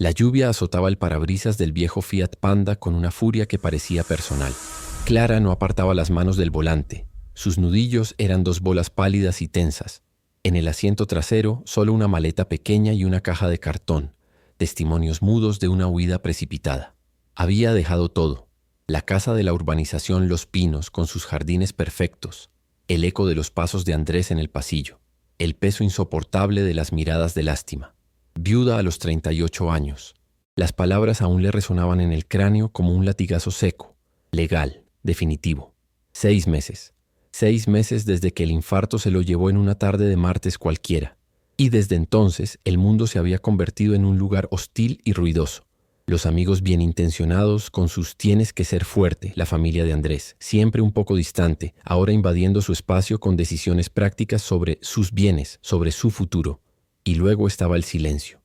La lluvia azotaba el parabrisas del viejo Fiat Panda con una furia que parecía personal. Clara no apartaba las manos del volante. Sus nudillos eran dos bolas pálidas y tensas. En el asiento trasero, solo una maleta pequeña y una caja de cartón, testimonios mudos de una huida precipitada. Había dejado todo. La casa de la urbanización Los Pinos con sus jardines perfectos, el eco de los pasos de Andrés en el pasillo, el peso insoportable de las miradas de lástima. Viuda a los 38 años. Las palabras aún le resonaban en el cráneo como un latigazo seco, legal, definitivo. 6 meses. 6 meses desde que el infarto se lo llevó en una tarde de martes cualquiera. Y desde entonces el mundo se había convertido en un lugar hostil y ruidoso. Los amigos bien intencionados con sus tienes que ser fuerte, la familia de Andrés, siempre un poco distante, ahora invadiendo su espacio con decisiones prácticas sobre sus bienes, sobre su futuro. Y luego estaba el silencio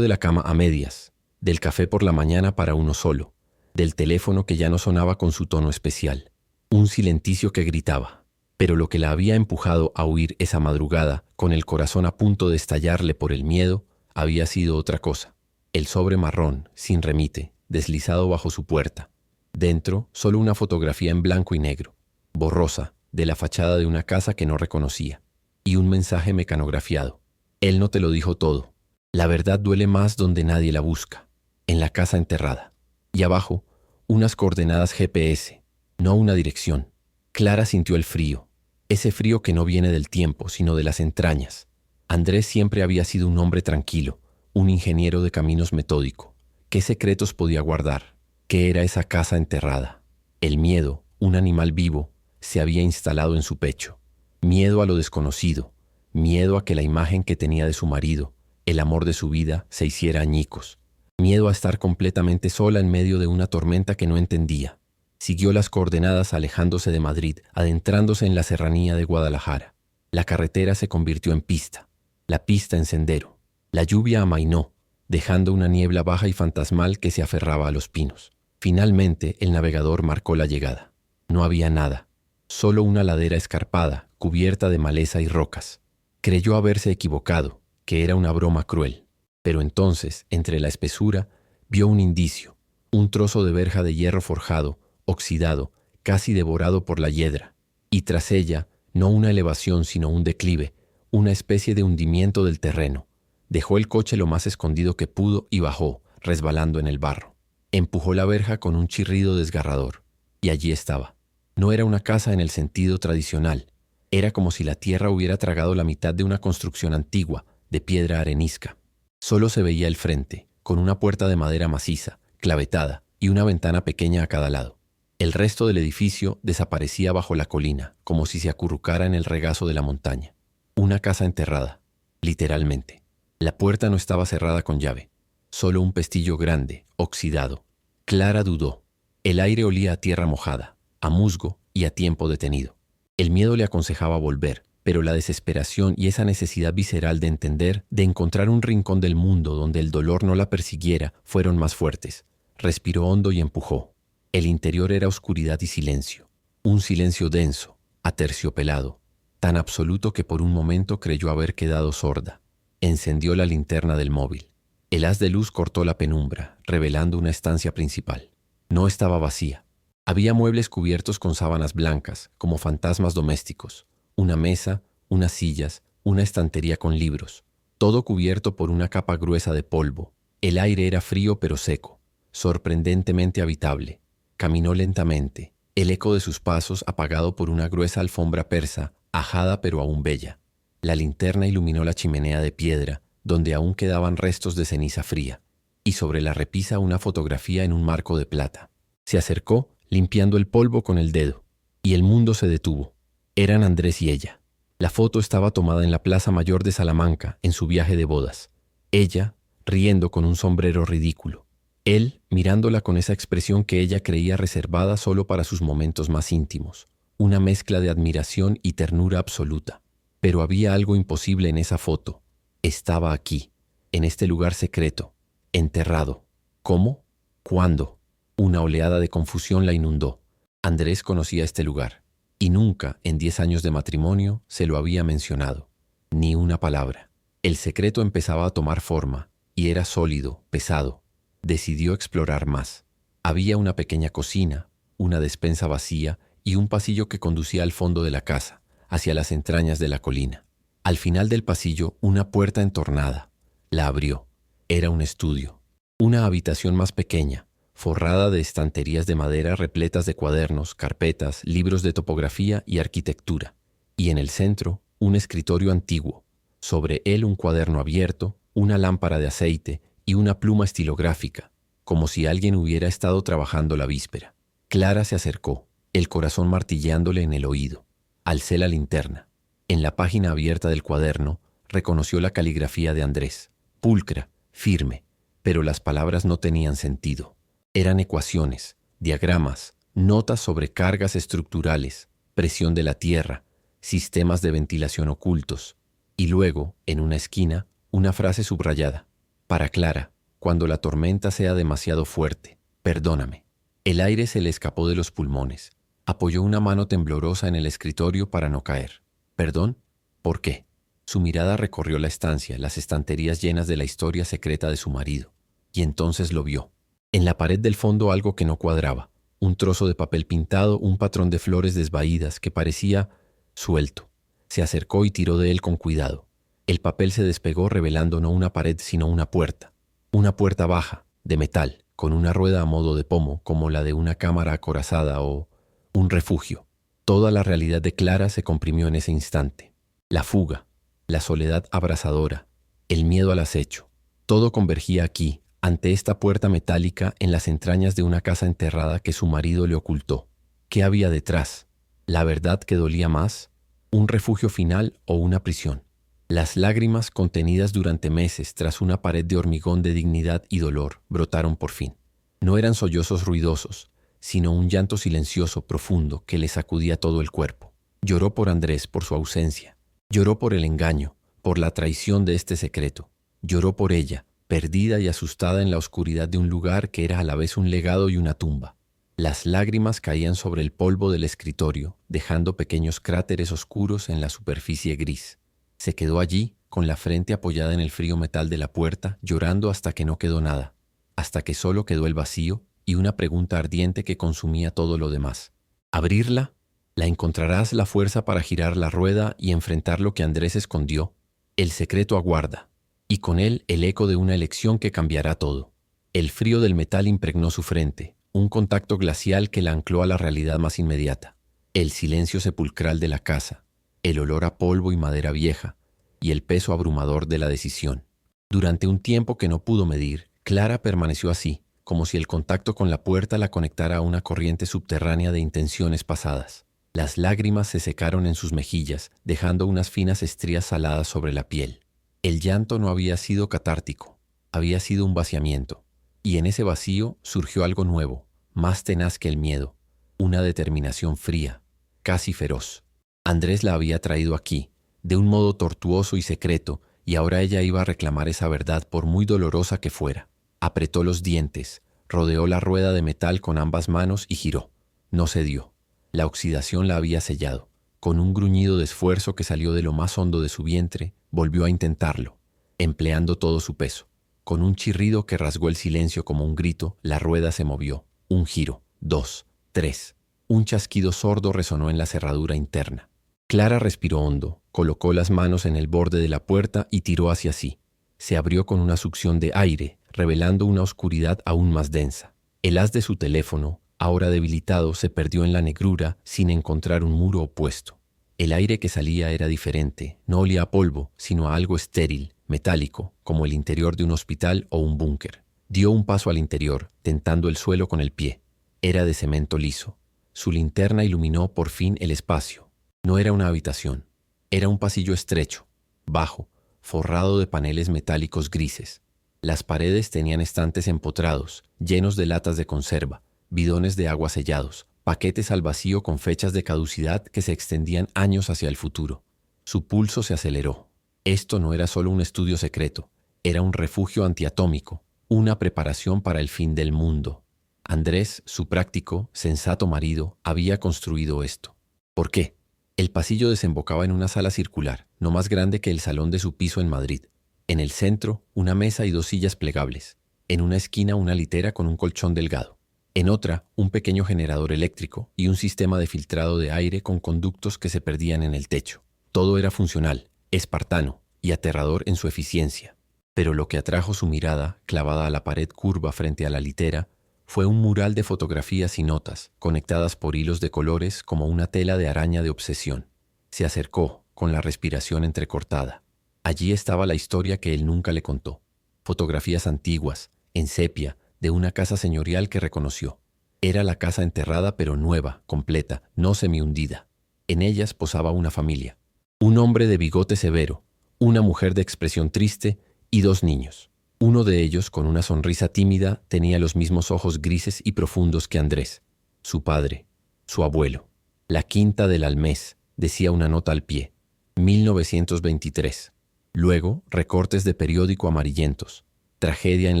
de la cama a medias, del café por la mañana para uno solo, del teléfono que ya no sonaba con su tono especial, un silenticio que gritaba. Pero lo que la había empujado a huir esa madrugada, con el corazón a punto de estallarle por el miedo, había sido otra cosa. El sobre marrón, sin remite, deslizado bajo su puerta. Dentro, solo una fotografía en blanco y negro, borrosa, de la fachada de una casa que no reconocía, y un mensaje mecanografiado. Él no te lo dijo todo. La verdad duele más donde nadie la busca, en la casa enterrada. Y abajo, unas coordenadas GPS, no una dirección. Clara sintió el frío, ese frío que no viene del tiempo, sino de las entrañas. Andrés siempre había sido un hombre tranquilo, un ingeniero de caminos metódico. ¿Qué secretos podía guardar? ¿Qué era esa casa enterrada? El miedo, un animal vivo, se había instalado en su pecho. Miedo a lo desconocido, miedo a que la imagen que tenía de su marido, el amor de su vida, se hiciera añicos. Miedo a estar completamente sola en medio de una tormenta que no entendía. Siguió las coordenadas alejándose de Madrid, adentrándose en la serranía de Guadalajara. La carretera se convirtió en pista, la pista en sendero. La lluvia amainó, dejando una niebla baja y fantasmal que se aferraba a los pinos. Finalmente, el navegador marcó la llegada. No había nada, solo una ladera escarpada, cubierta de maleza y rocas. Creyó haberse equivocado, que era una broma cruel. Pero entonces, entre la espesura, vio un indicio, un trozo de verja de hierro forjado, oxidado, casi devorado por la hiedra. Y tras ella, no una elevación sino un declive, una especie de hundimiento del terreno. Dejó el coche lo más escondido que pudo y bajó, resbalando en el barro. Empujó la verja con un chirrido desgarrador. Y allí estaba. No era una casa en el sentido tradicional. Era como si la tierra hubiera tragado la mitad de una construcción antigua, de piedra arenisca. Solo se veía el frente, con una puerta de madera maciza, clavetada, y una ventana pequeña a cada lado. El resto del edificio desaparecía bajo la colina, como si se acurrucara en el regazo de la montaña. Una casa enterrada, literalmente. La puerta no estaba cerrada con llave, solo un pestillo grande, oxidado. Clara dudó. El aire olía a tierra mojada, a musgo y a tiempo detenido. El miedo le aconsejaba volver, pero la desesperación y esa necesidad visceral de entender, de encontrar un rincón del mundo donde el dolor no la persiguiera, fueron más fuertes. Respiró hondo y empujó. El interior era oscuridad y silencio. Un silencio denso, aterciopelado, tan absoluto que por un momento creyó haber quedado sorda. Encendió la linterna del móvil. El haz de luz cortó la penumbra, revelando una estancia principal. No estaba vacía. Había muebles cubiertos con sábanas blancas, como fantasmas domésticos. Una mesa, unas sillas, una estantería con libros. Todo cubierto por una capa gruesa de polvo. El aire era frío pero seco, sorprendentemente habitable. Caminó lentamente, el eco de sus pasos apagado por una gruesa alfombra persa, ajada pero aún bella. La linterna iluminó la chimenea de piedra, donde aún quedaban restos de ceniza fría, y sobre la repisa una fotografía en un marco de plata. Se acercó, limpiando el polvo con el dedo, y el mundo se detuvo. Eran Andrés y ella. La foto estaba tomada en la Plaza Mayor de Salamanca, en su viaje de bodas. Ella, riendo con un sombrero ridículo. Él, mirándola con esa expresión que ella creía reservada solo para sus momentos más íntimos. Una mezcla de admiración y ternura absoluta. Pero había algo imposible en esa foto. Estaba aquí, en este lugar secreto, enterrado. ¿Cómo? ¿Cuándo? Una oleada de confusión la inundó. Andrés conocía este lugar, y nunca, en 10 años de matrimonio, se lo había mencionado. Ni una palabra. El secreto empezaba a tomar forma, y era sólido, pesado. Decidió explorar más. Había una pequeña cocina, una despensa vacía y un pasillo que conducía al fondo de la casa, hacia las entrañas de la colina. Al final del pasillo, una puerta entornada. La abrió. Era un estudio. Una habitación más pequeña, forrada de estanterías de madera repletas de cuadernos, carpetas, libros de topografía y arquitectura. Y en el centro, un escritorio antiguo. Sobre él un cuaderno abierto, una lámpara de aceite y una pluma estilográfica, como si alguien hubiera estado trabajando la víspera. Clara se acercó, el corazón martilleándole en el oído. Alcé la linterna. En la página abierta del cuaderno, reconoció la caligrafía de Andrés, pulcra, firme, pero las palabras no tenían sentido. Eran ecuaciones, diagramas, notas sobre cargas estructurales, presión de la tierra, sistemas de ventilación ocultos, y luego, en una esquina, una frase subrayada. Para Clara, cuando la tormenta sea demasiado fuerte, perdóname. El aire se le escapó de los pulmones. Apoyó una mano temblorosa en el escritorio para no caer. ¿Perdón? ¿Por qué? Su mirada recorrió la estancia, las estanterías llenas de la historia secreta de su marido. Y entonces lo vio. En la pared del fondo algo que no cuadraba. Un trozo de papel pintado, un patrón de flores desvaídas que parecía suelto. Se acercó y tiró de él con cuidado. El papel se despegó revelando no una pared sino una puerta. Una puerta baja, de metal, con una rueda a modo de pomo, como la de una cámara acorazada o un refugio. Toda la realidad de Clara se comprimió en ese instante. La fuga, la soledad abrasadora, el miedo al acecho. Todo convergía aquí, ante esta puerta metálica en las entrañas de una casa enterrada que su marido le ocultó. ¿Qué había detrás? ¿La verdad que dolía más? ¿Un refugio final o una prisión? Las lágrimas contenidas durante meses tras una pared de hormigón de dignidad y dolor brotaron por fin. No eran sollozos ruidosos, sino un llanto silencioso, profundo, que le sacudía todo el cuerpo. Lloró por Andrés, por su ausencia. Lloró por el engaño, por la traición de este secreto. Lloró por ella, perdida y asustada en la oscuridad de un lugar que era a la vez un legado y una tumba. Las lágrimas caían sobre el polvo del escritorio, dejando pequeños cráteres oscuros en la superficie gris. Se quedó allí, con la frente apoyada en el frío metal de la puerta, llorando hasta que no quedó nada, hasta que solo quedó el vacío y una pregunta ardiente que consumía todo lo demás. ¿Abrirla? ¿La encontrarás la fuerza para girar la rueda y enfrentar lo que Andrés escondió? El secreto aguarda, y con él el eco de una elección que cambiará todo. El frío del metal impregnó su frente, un contacto glacial que la ancló a la realidad más inmediata. El silencio sepulcral de la casa, el olor a polvo y madera vieja, y el peso abrumador de la decisión. Durante un tiempo que no pudo medir, Clara permaneció así, como si el contacto con la puerta la conectara a una corriente subterránea de intenciones pasadas. Las lágrimas se secaron en sus mejillas, dejando unas finas estrías saladas sobre la piel. El llanto no había sido catártico, había sido un vaciamiento, y en ese vacío surgió algo nuevo, más tenaz que el miedo, una determinación fría, casi feroz. Andrés la había traído aquí, de un modo tortuoso y secreto, y ahora ella iba a reclamar esa verdad por muy dolorosa que fuera. Apretó los dientes, rodeó la rueda de metal con ambas manos y giró. No cedió. La oxidación la había sellado. Con un gruñido de esfuerzo que salió de lo más hondo de su vientre, volvió a intentarlo, empleando todo su peso. Con un chirrido que rasgó el silencio como un grito, la rueda se movió. Un giro, 2, 3. Un chasquido sordo resonó en la cerradura interna. Clara respiró hondo, colocó las manos en el borde de la puerta y tiró hacia sí. Se abrió con una succión de aire, revelando una oscuridad aún más densa. El haz de su teléfono, ahora debilitado, se perdió en la negrura sin encontrar un muro opuesto. El aire que salía era diferente, no olía a polvo, sino a algo estéril, metálico, como el interior de un hospital o un búnker. Dio un paso al interior, tentando el suelo con el pie. Era de cemento liso. Su linterna iluminó por fin el espacio. No era una habitación, era un pasillo estrecho, bajo, forrado de paneles metálicos grises. Las paredes tenían estantes empotrados, llenos de latas de conserva, bidones de agua sellados, paquetes al vacío con fechas de caducidad que se extendían años hacia el futuro. Su pulso se aceleró. Esto no era solo un estudio secreto, era un refugio antiatómico, una preparación para el fin del mundo. Andrés, su práctico, sensato marido, había construido esto. ¿Por qué? El pasillo desembocaba en una sala circular, no más grande que el salón de su piso en Madrid. En el centro, una mesa y 2 sillas plegables. En una esquina, una litera con un colchón delgado. En otra, un pequeño generador eléctrico y un sistema de filtrado de aire con conductos que se perdían en el techo. Todo era funcional, espartano y aterrador en su eficiencia. Pero lo que atrajo su mirada, clavada a la pared curva frente a la litera, fue un mural de fotografías y notas, conectadas por hilos de colores como una tela de araña de obsesión. Se acercó, con la respiración entrecortada. Allí estaba la historia que él nunca le contó. Fotografías antiguas, en sepia, de una casa señorial que reconoció. Era la casa enterrada pero nueva, completa, no semihundida. En ellas posaba una familia. Un hombre de bigote severo, una mujer de expresión triste y 2 niños. Uno de ellos, con una sonrisa tímida, tenía los mismos ojos grises y profundos que Andrés. Su padre, su abuelo. La quinta del Almés, decía una nota al pie. 1923. Luego, recortes de periódico amarillentos. Tragedia en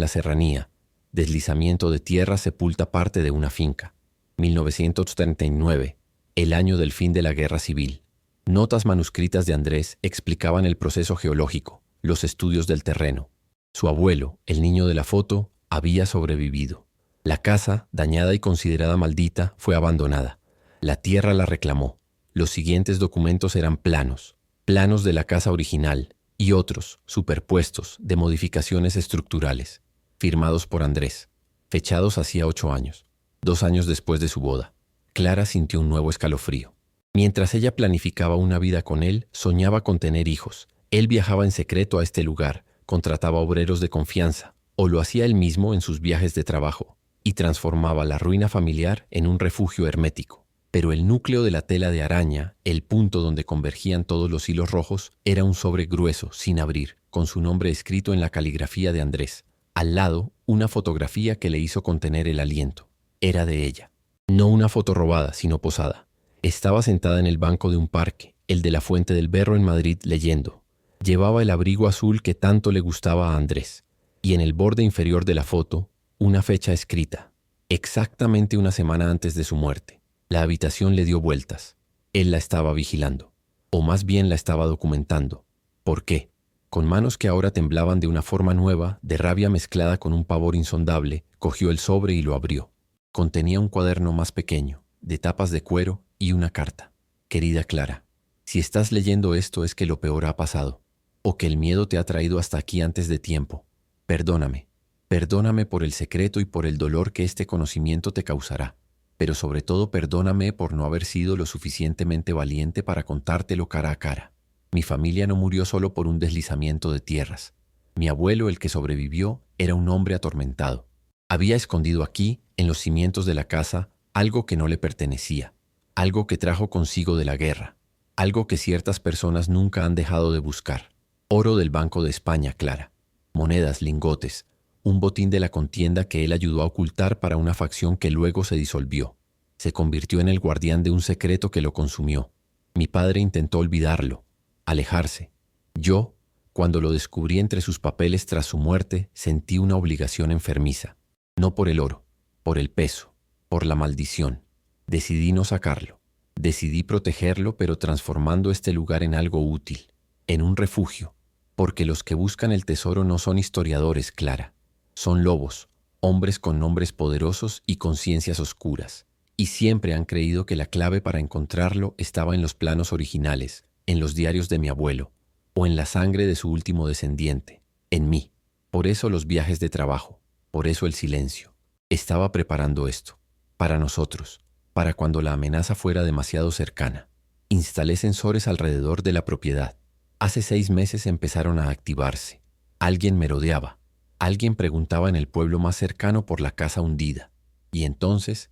la serranía. Deslizamiento de tierra sepulta parte de una finca. 1939. El año del fin de la guerra civil. Notas manuscritas de Andrés explicaban el proceso geológico, los estudios del terreno. Su abuelo, el niño de la foto, había sobrevivido. La casa, dañada y considerada maldita, fue abandonada. La tierra la reclamó. Los siguientes documentos eran planos de la casa original y otros, superpuestos, de modificaciones estructurales, firmados por Andrés, fechados hacía 8 años, 2 años después de su boda. Clara sintió un nuevo escalofrío. Mientras ella planificaba una vida con él, soñaba con tener hijos. Él viajaba en secreto a este lugar, contrataba obreros de confianza, o lo hacía él mismo en sus viajes de trabajo, y transformaba la ruina familiar en un refugio hermético. Pero el núcleo de la tela de araña, el punto donde convergían todos los hilos rojos, era un sobre grueso, sin abrir, con su nombre escrito en la caligrafía de Andrés. Al lado, una fotografía que le hizo contener el aliento. Era de ella. No una foto robada, sino posada. Estaba sentada en el banco de un parque, el de la Fuente del Berro en Madrid, leyendo. Llevaba el abrigo azul que tanto le gustaba a Andrés. Y en el borde inferior de la foto, una fecha escrita. Exactamente una semana antes de su muerte. La habitación le dio vueltas. Él la estaba vigilando. O más bien la estaba documentando. ¿Por qué? Con manos que ahora temblaban de una forma nueva, de rabia mezclada con un pavor insondable, cogió el sobre y lo abrió. Contenía un cuaderno más pequeño, de tapas de cuero y una carta. Querida Clara, si estás leyendo esto es que lo peor ha pasado, o que el miedo te ha traído hasta aquí antes de tiempo. Perdóname. Perdóname por el secreto y por el dolor que este conocimiento te causará. Pero sobre todo perdóname por no haber sido lo suficientemente valiente para contártelo cara a cara. Mi familia no murió solo por un deslizamiento de tierras. Mi abuelo, el que sobrevivió, era un hombre atormentado. Había escondido aquí, en los cimientos de la casa, algo que no le pertenecía, algo que trajo consigo de la guerra, algo que ciertas personas nunca han dejado de buscar. Oro del Banco de España, Clara. Monedas, lingotes, un botín de la contienda que él ayudó a ocultar para una facción que luego se disolvió. Se convirtió en el guardián de un secreto que lo consumió. Mi padre intentó olvidarlo, alejarse. Yo, cuando lo descubrí entre sus papeles tras su muerte, sentí una obligación enfermiza. No por el oro, por el peso, por la maldición. Decidí no sacarlo. Decidí protegerlo, pero transformando este lugar en algo útil, en un refugio, porque los que buscan el tesoro no son historiadores, Clara. Son lobos, hombres con nombres poderosos y conciencias oscuras, y siempre han creído que la clave para encontrarlo estaba en los planos originales, en los diarios de mi abuelo, o en la sangre de su último descendiente, en mí. Por eso los viajes de trabajo, por eso el silencio. Estaba preparando esto, para nosotros, para cuando la amenaza fuera demasiado cercana. Instalé sensores alrededor de la propiedad. Hace 6 meses empezaron a activarse. Alguien merodeaba. Alguien preguntaba en el pueblo más cercano por la casa hundida. Y entonces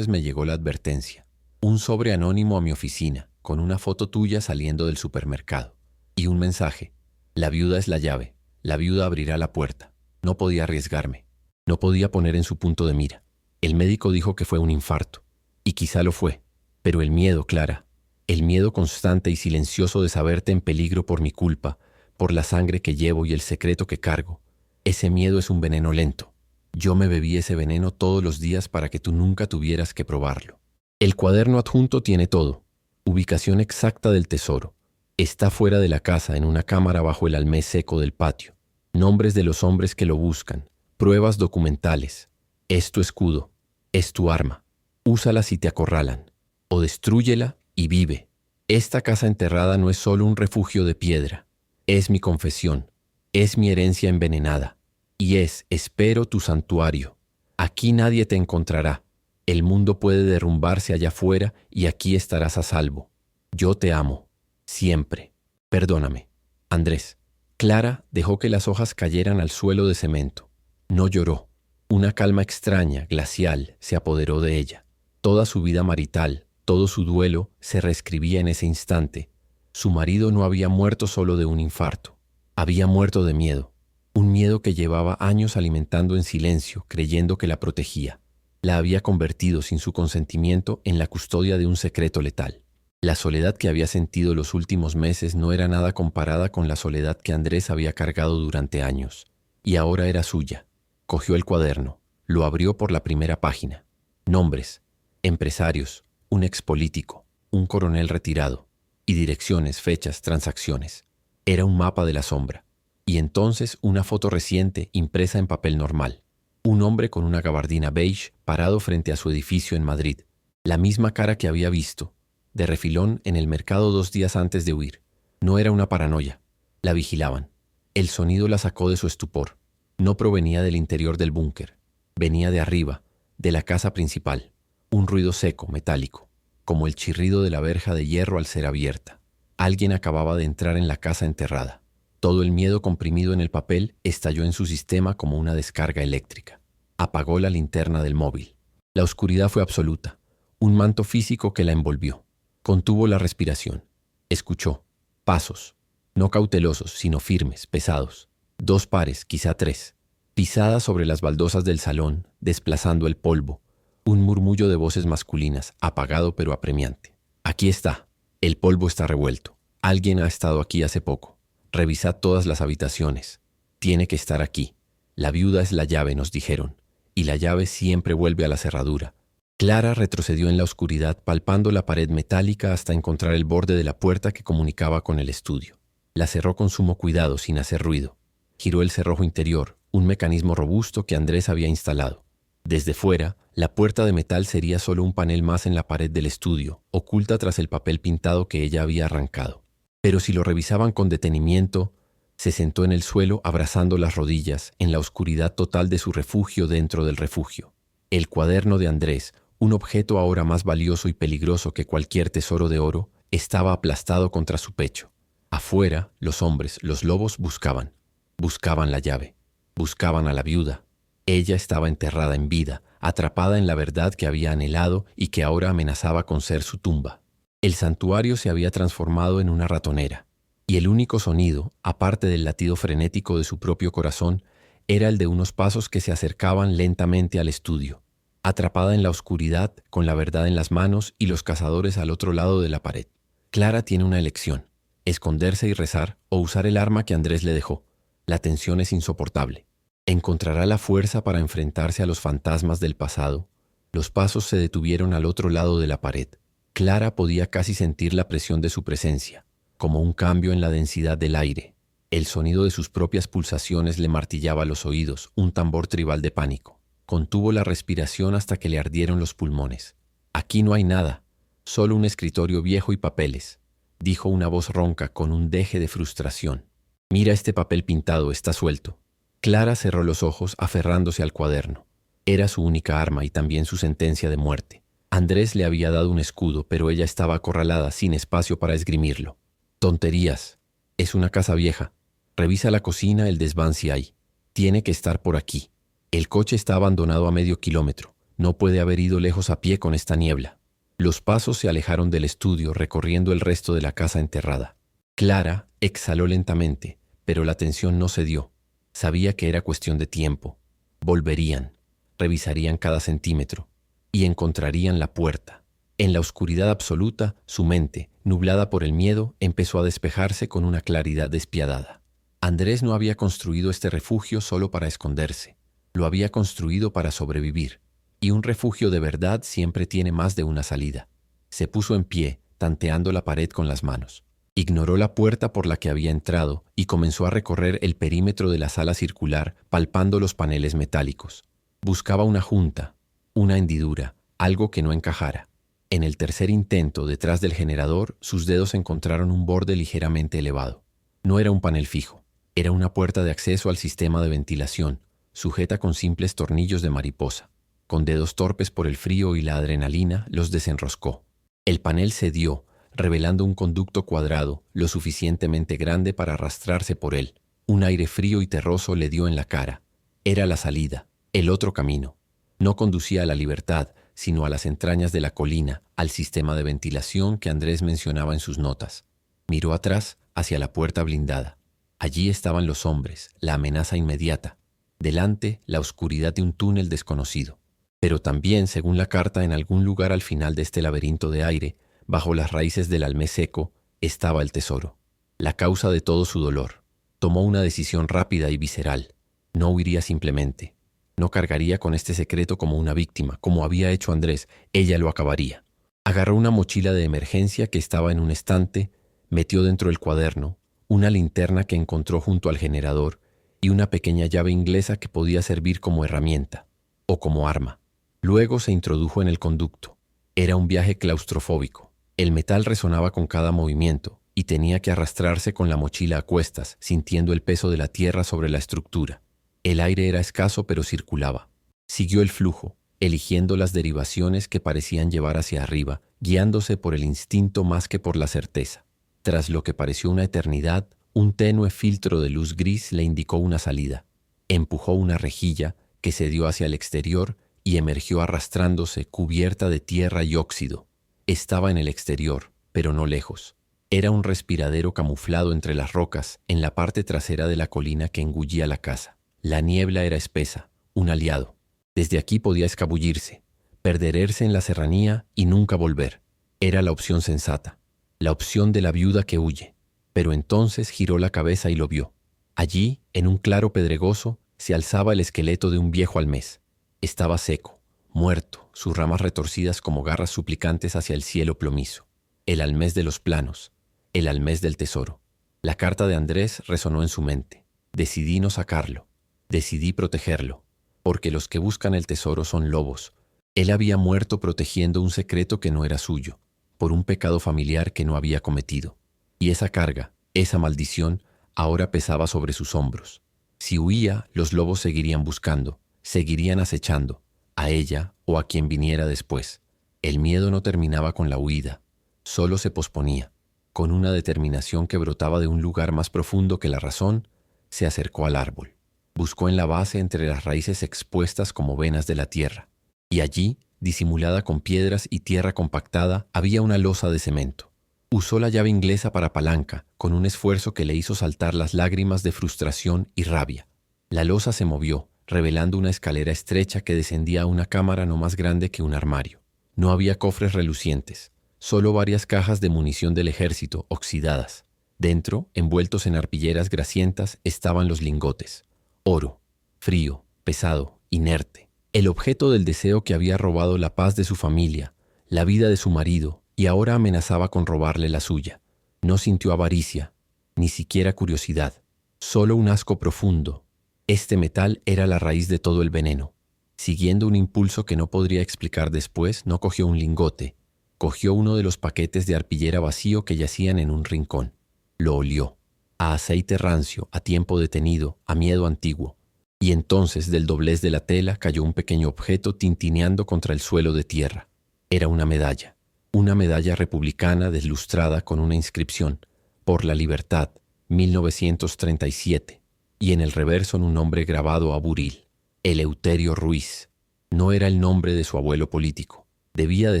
me llegó la advertencia. Un sobre anónimo a mi oficina, con una foto tuya saliendo del supermercado. Y un mensaje. La viuda es la llave. La viuda abrirá la puerta. No podía arriesgarme. No podía poner en su punto de mira. El médico dijo que fue un infarto. Y quizá lo fue. Pero el miedo, Clara. El miedo constante y silencioso de saberte en peligro por mi culpa, por la sangre que llevo y el secreto que cargo. Ese miedo es un veneno lento. Yo me bebí ese veneno todos los días para que tú nunca tuvieras que probarlo. El cuaderno adjunto tiene todo. Ubicación exacta del tesoro. Está fuera de la casa, en una cámara bajo el almés seco del patio. Nombres de los hombres que lo buscan, pruebas documentales. Es tu escudo, es tu arma. Úsala si te acorralan, o destrúyela y vive. Esta casa enterrada no es solo un refugio de piedra, es mi confesión, es mi herencia envenenada, y es, espero, tu santuario. Aquí nadie te encontrará. El mundo puede derrumbarse allá afuera y aquí estarás a salvo. Yo te amo, siempre. Perdóname, Andrés. Clara dejó que las hojas cayeran al suelo de cemento. No lloró. Una calma extraña, glacial, se apoderó de ella. Toda su vida marital, todo su duelo se reescribía en ese instante. Su marido no había muerto solo de un infarto. Había muerto de miedo. Un miedo que llevaba años alimentando en silencio, creyendo que la protegía. La había convertido sin su consentimiento en la custodia de un secreto letal. La soledad que había sentido los últimos meses no era nada comparada con la soledad que Andrés había cargado durante años. Y ahora era suya. Cogió el cuaderno, lo abrió por la primera página. Nombres, empresarios, un expolítico, un coronel retirado, y direcciones, fechas, transacciones. Era un mapa de la sombra. Y entonces una foto reciente impresa en papel normal. Un hombre con una gabardina beige parado frente a su edificio en Madrid. La misma cara que había visto, de refilón en el mercado 2 días antes de huir. No era una paranoia. La vigilaban. El sonido la sacó de su estupor. No provenía del interior del búnker. Venía de arriba, de la casa principal. Un ruido seco, metálico, como el chirrido de la verja de hierro al ser abierta. Alguien acababa de entrar en la casa enterrada. Todo el miedo comprimido en el papel estalló en su sistema como una descarga eléctrica. Apagó la linterna del móvil. La oscuridad fue absoluta, un manto físico que la envolvió. Contuvo la respiración. Escuchó. Pasos. No cautelosos, sino firmes, pesados. 2 pares, quizá 3. Pisadas sobre las baldosas del salón, desplazando el polvo. Un murmullo de voces masculinas, apagado pero apremiante. Aquí está. El polvo está revuelto. Alguien ha estado aquí hace poco. Revisad todas las habitaciones. Tiene que estar aquí. La viuda es la llave, nos dijeron. Y la llave siempre vuelve a la cerradura. Clara retrocedió en la oscuridad, palpando la pared metálica hasta encontrar el borde de la puerta que comunicaba con el estudio. La cerró con sumo cuidado, sin hacer ruido. Giró el cerrojo interior, un mecanismo robusto que Andrés había instalado. Desde fuera, la puerta de metal sería solo un panel más en la pared del estudio, oculta tras el papel pintado que ella había arrancado. Pero si lo revisaban con detenimiento, se sentó en el suelo abrazando las rodillas en la oscuridad total de su refugio dentro del refugio. El cuaderno de Andrés, un objeto ahora más valioso y peligroso que cualquier tesoro de oro, estaba aplastado contra su pecho. Afuera, los hombres, los lobos, buscaban. Buscaban la llave. Buscaban a la viuda. Ella estaba enterrada en vida, atrapada en la verdad que había anhelado y que ahora amenazaba con ser su tumba. El santuario se había transformado en una ratonera, y el único sonido, aparte del latido frenético de su propio corazón, era el de unos pasos que se acercaban lentamente al estudio. Atrapada en la oscuridad, con la verdad en las manos y los cazadores al otro lado de la pared. Clara tiene una elección: esconderse y rezar o usar el arma que Andrés le dejó. La tensión es insoportable. ¿Encontrará la fuerza para enfrentarse a los fantasmas del pasado? Los pasos se detuvieron al otro lado de la pared. Clara podía casi sentir la presión de su presencia, como un cambio en la densidad del aire. El sonido de sus propias pulsaciones le martillaba los oídos, un tambor tribal de pánico. Contuvo la respiración hasta que le ardieron los pulmones. «Aquí no hay nada, solo un escritorio viejo y papeles», dijo una voz ronca con un deje de frustración. «Mira este papel pintado, está suelto». Clara cerró los ojos aferrándose al cuaderno. Era su única arma y también su sentencia de muerte. Andrés le había dado un escudo, pero ella estaba acorralada, sin espacio para esgrimirlo. «Tonterías. Es una casa vieja. Revisa la cocina, el desván si hay. Tiene que estar por aquí. El coche está abandonado a medio kilómetro. No puede haber ido lejos a pie con esta niebla». Los pasos se alejaron del estudio, recorriendo el resto de la casa enterrada. Clara exhaló lentamente, pero la tensión no cedió. Sabía que era cuestión de tiempo. Volverían. Revisarían cada centímetro. Y encontrarían la puerta. En la oscuridad absoluta, su mente, nublada por el miedo, empezó a despejarse con una claridad despiadada. Andrés no había construido este refugio solo para esconderse. Lo había construido para sobrevivir. Y un refugio de verdad siempre tiene más de una salida. Se puso en pie, tanteando la pared con las manos. Ignoró la puerta por la que había entrado y comenzó a recorrer el perímetro de la sala circular, palpando los paneles metálicos. Buscaba una junta, una hendidura, algo que no encajara. En el tercer intento, detrás del generador, sus dedos encontraron un borde ligeramente elevado. No era un panel fijo, era una puerta de acceso al sistema de ventilación, sujeta con simples tornillos de mariposa. Con dedos torpes por el frío y la adrenalina, los desenroscó. El panel cedió, revelando un conducto cuadrado, lo suficientemente grande para arrastrarse por él. Un aire frío y terroso le dio en la cara. Era la salida, el otro camino. No conducía a la libertad, sino a las entrañas de la colina, al sistema de ventilación que Andrés mencionaba en sus notas. Miró atrás, hacia la puerta blindada. Allí estaban los hombres, la amenaza inmediata. Delante, la oscuridad de un túnel desconocido. Pero también, según la carta, en algún lugar al final de este laberinto de aire, bajo las raíces del almé seco, estaba el tesoro. La causa de todo su dolor. Tomó una decisión rápida y visceral. No huiría simplemente. No cargaría con este secreto como una víctima, como había hecho Andrés. Ella lo acabaría. Agarró una mochila de emergencia que estaba en un estante, metió dentro el cuaderno, una linterna que encontró junto al generador y una pequeña llave inglesa que podía servir como herramienta o como arma. Luego se introdujo en el conducto. Era un viaje claustrofóbico. El metal resonaba con cada movimiento y tenía que arrastrarse con la mochila a cuestas, sintiendo el peso de la tierra sobre la estructura. El aire era escaso pero circulaba. Siguió el flujo, eligiendo las derivaciones que parecían llevar hacia arriba, guiándose por el instinto más que por la certeza. Tras lo que pareció una eternidad, un tenue filtro de luz gris le indicó una salida. Empujó una rejilla que se dio hacia el exterior y emergió arrastrándose, cubierta de tierra y óxido. Estaba en el exterior, pero no lejos. Era un respiradero camuflado entre las rocas, en la parte trasera de la colina que engullía la casa. La niebla era espesa, un aliado. Desde aquí podía escabullirse, perderse en la serranía y nunca volver. Era la opción sensata, la opción de la viuda que huye. Pero entonces giró la cabeza y lo vio. Allí, en un claro pedregoso, se alzaba el esqueleto de un viejo almés. Estaba seco, muerto, sus ramas retorcidas como garras suplicantes hacia el cielo plomizo. El almés de los planos, el almés del tesoro. La carta de Andrés resonó en su mente. Decidí no sacarlo, decidí protegerlo, porque los que buscan el tesoro son lobos. Él había muerto protegiendo un secreto que no era suyo, por un pecado familiar que no había cometido. Y esa carga, esa maldición, ahora pesaba sobre sus hombros. Si huía, los lobos seguirían buscando, seguirían acechando, a ella o a quien viniera después. El miedo no terminaba con la huida, solo se posponía. Con una determinación que brotaba de un lugar más profundo que la razón, se acercó al árbol. Buscó en la base entre las raíces expuestas como venas de la tierra. Y allí, disimulada con piedras y tierra compactada, había una losa de cemento. Usó la llave inglesa para palanca, con un esfuerzo que le hizo saltar las lágrimas de frustración y rabia. La losa se movió, revelando una escalera estrecha que descendía a una cámara no más grande que un armario. No había cofres relucientes, solo varias cajas de munición del ejército, oxidadas. Dentro, envueltos en arpilleras grasientas, estaban los lingotes. Oro, frío, pesado, inerte. El objeto del deseo que había robado la paz de su familia, la vida de su marido, y ahora amenazaba con robarle la suya. No sintió avaricia, ni siquiera curiosidad, solo un asco profundo. Este metal era la raíz de todo el veneno. Siguiendo un impulso que no podría explicar después, no cogió un lingote. Cogió uno de los paquetes de arpillera vacío que yacían en un rincón. Lo olió. A aceite rancio, a tiempo detenido, a miedo antiguo. Y entonces del doblez de la tela cayó un pequeño objeto tintineando contra el suelo de tierra. Era una medalla republicana deslustrada con una inscripción: Por la libertad, 1937, y en el reverso un nombre grabado a buril: Eleuterio Ruiz. No era el nombre de su abuelo político. Debía de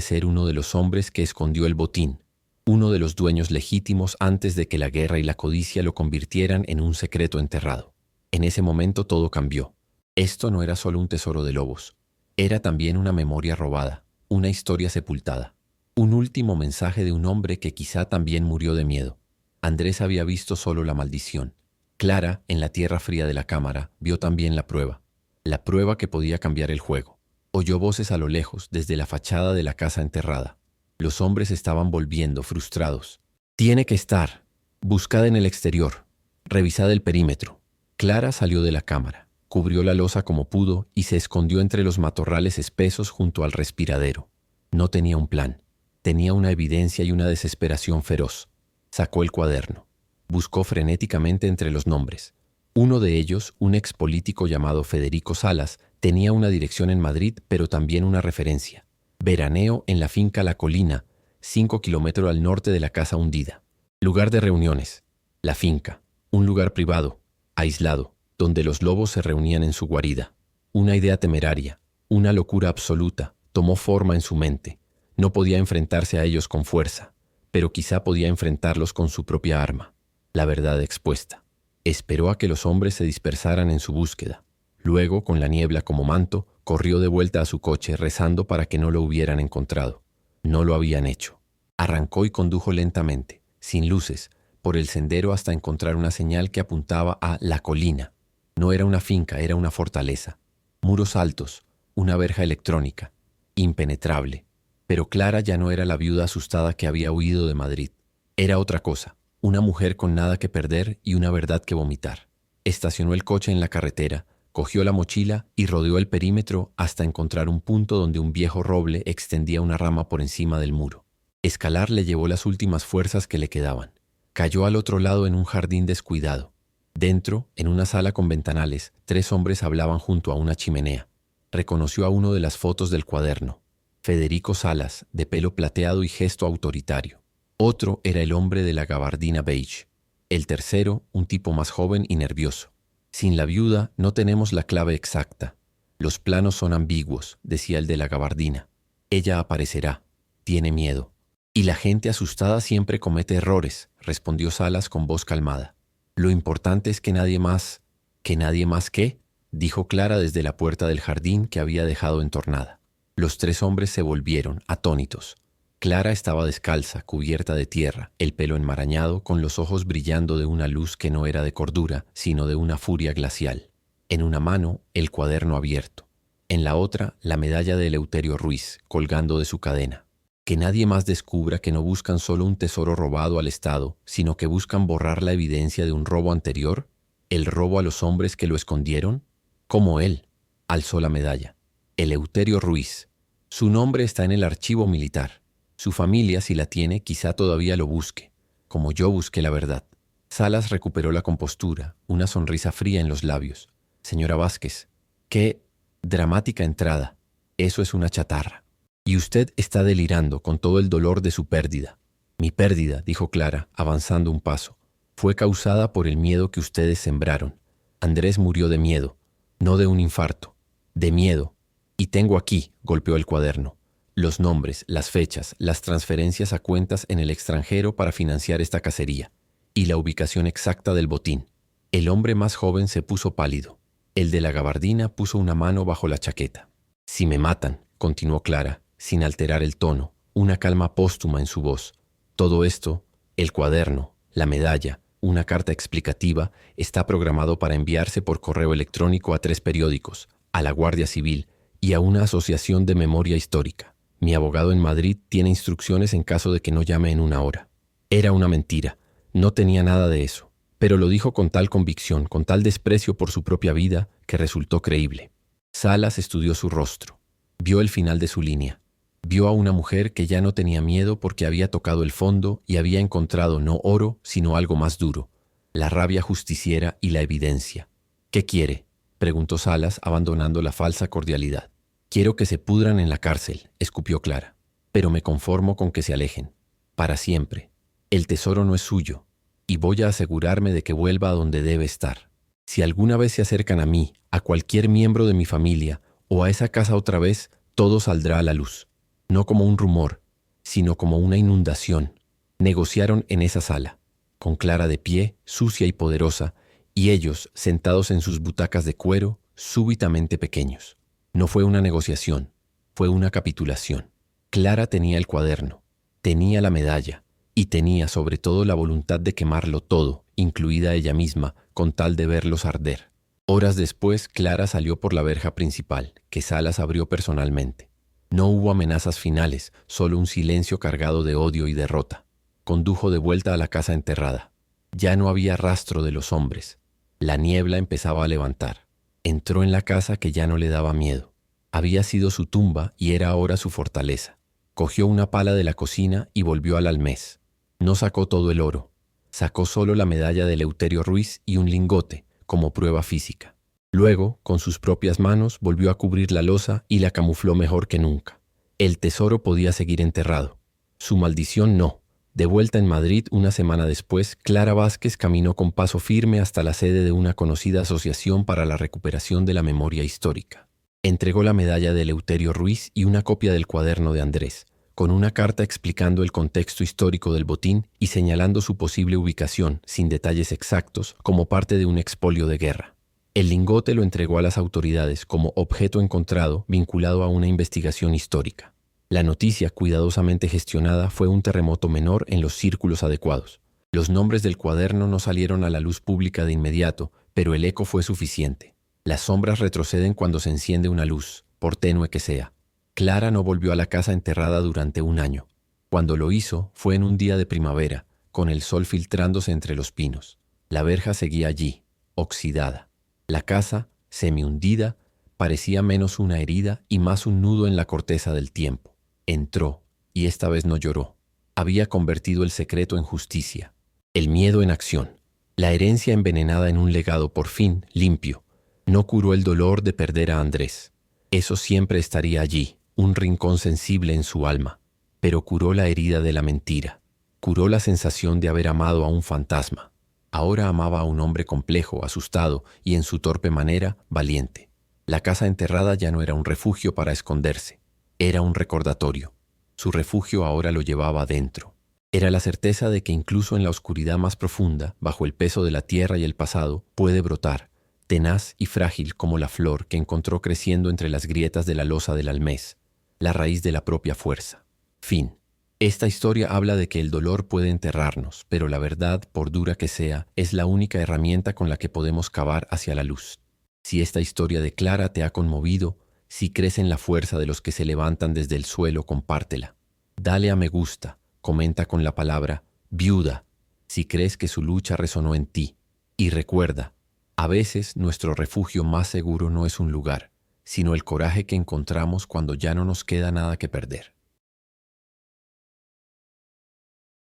ser uno de los hombres que escondió el botín, uno de los dueños legítimos antes de que la guerra y la codicia lo convirtieran en un secreto enterrado. En ese momento todo cambió. Esto no era solo un tesoro de lobos, era también una memoria robada, una historia sepultada. Un último mensaje de un hombre que quizá también murió de miedo. Andrés había visto solo la maldición. Clara, en la tierra fría de la cámara, vio también la prueba que podía cambiar el juego. Oyó voces a lo lejos, desde la fachada de la casa enterrada. Los hombres estaban volviendo, frustrados. «Tiene que estar», Buscad en el exterior. Revisad el perímetro. Clara salió de la cámara, cubrió la losa como pudo y se escondió entre los matorrales espesos junto al respiradero. No tenía un plan. Tenía una evidencia y una desesperación feroz. Sacó el cuaderno. Buscó frenéticamente entre los nombres. Uno de ellos, un expolítico llamado Federico Salas, tenía una dirección en Madrid, pero también una referencia. Veraneo en la finca La Colina, 5 kilómetros al norte de la casa hundida. Lugar de reuniones. La finca. Un lugar privado, aislado, donde los lobos se reunían en su guarida. Una idea temeraria, una locura absoluta, tomó forma en su mente. No podía enfrentarse a ellos con fuerza, pero quizá podía enfrentarlos con su propia arma, la verdad expuesta. Esperó a que los hombres se dispersaran en su búsqueda. Luego, con la niebla como manto, corrió de vuelta a su coche rezando para que no lo hubieran encontrado. No lo habían hecho. Arrancó y condujo lentamente, sin luces, por el sendero hasta encontrar una señal que apuntaba a La Colina. No era una finca, era una fortaleza. Muros altos, una verja electrónica, impenetrable. Pero Clara ya no era la viuda asustada que había huido de Madrid. Era otra cosa, una mujer con nada que perder y una verdad que vomitar. Estacionó el coche en la carretera, cogió la mochila y rodeó el perímetro hasta encontrar un punto donde un viejo roble extendía una rama por encima del muro. Escalar le llevó las últimas fuerzas que le quedaban. Cayó al otro lado en un jardín descuidado. Dentro, en una sala con ventanales, 3 hombres hablaban junto a una chimenea. Reconoció a uno de las fotos del cuaderno. Federico Salas, de pelo plateado y gesto autoritario. Otro era el hombre de la gabardina beige. El tercero, un tipo más joven y nervioso. Sin la viuda no tenemos la clave exacta. Los planos son ambiguos, decía el de la gabardina. Ella aparecerá. Tiene miedo. Y la gente asustada siempre comete errores, respondió Salas con voz calmada. Lo importante es que nadie más... ¿Que nadie más qué? Dijo Clara desde la puerta del jardín que había dejado entornada. Los 3 hombres se volvieron, atónitos. Clara estaba descalza, cubierta de tierra, el pelo enmarañado, con los ojos brillando de una luz que no era de cordura, sino de una furia glacial. En una mano, el cuaderno abierto. En la otra, la medalla de Eleuterio Ruiz, colgando de su cadena. Que nadie más descubra que no buscan solo un tesoro robado al Estado, sino que buscan borrar la evidencia de un robo anterior, el robo a los hombres que lo escondieron. Como él, alzó la medalla. Eleuterio Ruiz. Su nombre está en el archivo militar. Su familia, si la tiene, quizá todavía lo busque, como yo busqué la verdad. Salas recuperó la compostura, una sonrisa fría en los labios. Señora Vázquez, qué dramática entrada. Eso es una chatarra. Y usted está delirando con todo el dolor de su pérdida. Mi pérdida, dijo Clara, avanzando un paso, fue causada por el miedo que ustedes sembraron. Andrés murió de miedo, no de un infarto, de miedo. Y tengo aquí, golpeó el cuaderno, los nombres, las fechas, las transferencias a cuentas en el extranjero para financiar esta cacería, y la ubicación exacta del botín. El hombre más joven se puso pálido. El de la gabardina puso una mano bajo la chaqueta. Si me matan, continuó Clara, sin alterar el tono, una calma póstuma en su voz. Todo esto, el cuaderno, la medalla, una carta explicativa, está programado para enviarse por correo electrónico a 3 periódicos, a la Guardia Civil y a una asociación de memoria histórica. Mi abogado en Madrid tiene instrucciones en caso de que no llame en 1 hora. Era una mentira, no tenía nada de eso, pero lo dijo con tal convicción, con tal desprecio por su propia vida, que resultó creíble. Salas estudió su rostro, vio el final de su línea. Vio a una mujer que ya no tenía miedo porque había tocado el fondo y había encontrado no oro, sino algo más duro, la rabia justiciera y la evidencia. ¿Qué quiere?, preguntó Salas, abandonando la falsa cordialidad. Quiero que se pudran en la cárcel, escupió Clara, pero me conformo con que se alejen, para siempre. El tesoro no es suyo, y voy a asegurarme de que vuelva a donde debe estar. Si alguna vez se acercan a mí, a cualquier miembro de mi familia, o a esa casa otra vez, todo saldrá a la luz. No como un rumor, sino como una inundación. Negociaron en esa sala, con Clara de pie, sucia y poderosa, y ellos sentados en sus butacas de cuero, súbitamente pequeños. No fue una negociación, fue una capitulación. Clara tenía el cuaderno, tenía la medalla, y tenía sobre todo la voluntad de quemarlo todo, incluida ella misma, con tal de verlos arder. Horas después, Clara salió por la verja principal, que Salas abrió personalmente. No hubo amenazas finales, solo un silencio cargado de odio y derrota. Condujo de vuelta a la casa enterrada. Ya no había rastro de los hombres. La niebla empezaba a levantar. Entró en la casa que ya no le daba miedo. Había sido su tumba y era ahora su fortaleza. Cogió una pala de la cocina y volvió al almés. No sacó todo el oro. Sacó solo la medalla de Eleuterio Ruiz y un lingote, como prueba física. Luego, con sus propias manos, volvió a cubrir la losa y la camufló mejor que nunca. El tesoro podía seguir enterrado. Su maldición no. De vuelta en Madrid, una semana después, Clara Vázquez caminó con paso firme hasta la sede de una conocida asociación para la recuperación de la memoria histórica. Entregó la medalla de Eleuterio Ruiz y una copia del cuaderno de Andrés, con una carta explicando el contexto histórico del botín y señalando su posible ubicación, sin detalles exactos, como parte de un expolio de guerra. El lingote lo entregó a las autoridades como objeto encontrado vinculado a una investigación histórica. La noticia, cuidadosamente gestionada, fue un terremoto menor en los círculos adecuados. Los nombres del cuaderno no salieron a la luz pública de inmediato, pero el eco fue suficiente. Las sombras retroceden cuando se enciende una luz, por tenue que sea. Clara no volvió a la casa enterrada durante un año. Cuando lo hizo, fue en un día de primavera, con el sol filtrándose entre los pinos. La verja seguía allí, oxidada. La casa, semi-hundida, parecía menos una herida y más un nudo en la corteza del tiempo. Entró, y esta vez no lloró. Había convertido el secreto en justicia, el miedo en acción, la herencia envenenada en un legado por fin limpio. No curó el dolor de perder a Andrés. Eso siempre estaría allí, un rincón sensible en su alma. Pero curó la herida de la mentira. Curó la sensación de haber amado a un fantasma. Ahora amaba a un hombre complejo, asustado y, en su torpe manera, valiente. La casa enterrada ya no era un refugio para esconderse. Era un recordatorio. Su refugio ahora lo llevaba adentro. Era la certeza de que incluso en la oscuridad más profunda, bajo el peso de la tierra y el pasado, puede brotar, tenaz y frágil como la flor que encontró creciendo entre las grietas de la losa del almés, la raíz de la propia fuerza. Fin. Esta historia habla de que el dolor puede enterrarnos, pero la verdad, por dura que sea, es la única herramienta con la que podemos cavar hacia la luz. Si esta historia de Clara te ha conmovido, si crees en la fuerza de los que se levantan desde el suelo, compártela. Dale a me gusta, comenta con la palabra viuda, si crees que su lucha resonó en ti. Y recuerda, a veces nuestro refugio más seguro no es un lugar, sino el coraje que encontramos cuando ya no nos queda nada que perder.